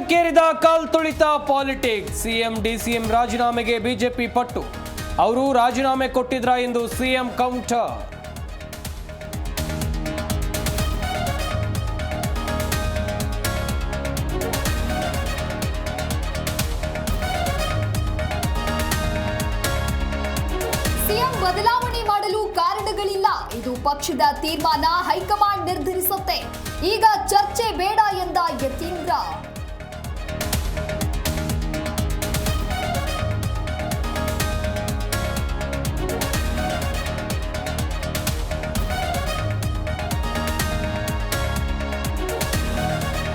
ಗಗನಕ್ಕೇರಿದ ಕಾಲ್ ತುಳಿತ politics. CM DCM ರಾಜೀನಾಮೆಗೆ BJP ಪಟ್ಟು. ಅವರು ರಾಜೀನಾಮೆ ಕೊಟ್ಟಿದ್ರಾ ಎಂದು ಸಿಎಂ ಕೌಂಟರ್. ಸಿಎಂ ಬದಲಾವಣೆ ಮಾಡಲು ಕಾರಣಗಳಿಲ್ಲ, ಇದು ಪಕ್ಷದ ತೀರ್ಮಾನ, ಹೈಕಮಾಂಡ್ ನಿರ್ಧರಿಸುತ್ತೆ. ಈಗ ಚರ್ಚೆ ಬೇಡ ಎಂದ ಯತೀಂದ್ರ.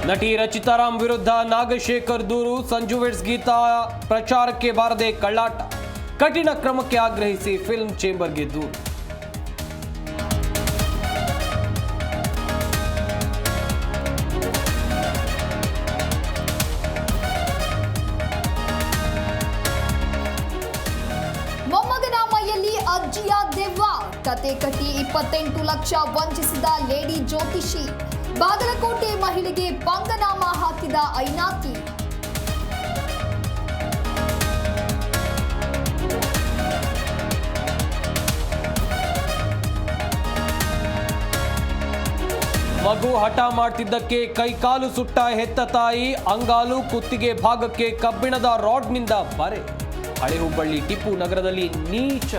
ನಟಿ ರಚಿತಾರಾಮ್ ವಿರುದ್ಧ ನಾಗಶೇಖರ್ ದೂರು. ಸಂಜು ವೆಡ್ಸ್ ಗೀತಾ ಪ್ರಚಾರಕ್ಕೆ ಬಾರದೆ ಕಳ್ಳಾಟ. ಕಠಿಣ ಕ್ರಮಕ್ಕೆ ಆಗ್ರಹಿಸಿ ಫಿಲ್ಮ್ ಚೇಂಬರ್ಗೆ ದೂರು. ಮೊಮ್ಮಗನ ಮೈಯಲ್ಲಿ ಅಜ್ಜಿಯ ದೆವ್ವ. ಕತೆ ಕಟ್ಟಿ 28 ಲಕ್ಷ ವಂಚಿಸಿದ ಲೇಡಿ ಜ್ಯೋತಿಷಿ. ಬಾಗಲಕೋಟೆ ಮಹಿಳೆಗೆ ಪಂಗನಾಮ ಹಾಕಿದ ಐನಾತಿ. ಮಗು ಹಠ ಮಾಡ್ತಿದ್ದಕ್ಕೆ ಕೈಕಾಲು ಸುಟ್ಟ ಹೆತ್ತ ತಾಯಿ. ಅಂಗಾಲು ಕುತ್ತಿಗೆ ಭಾಗಕ್ಕೆ ಕಬ್ಬಿಣದ ರಾಡ್ನಿಂದ ಬರೆ. ಹಳೆ ಹುಬ್ಬಳ್ಳಿ ಟಿಪ್ಪು ನಗರದಲ್ಲಿ ನೀಚ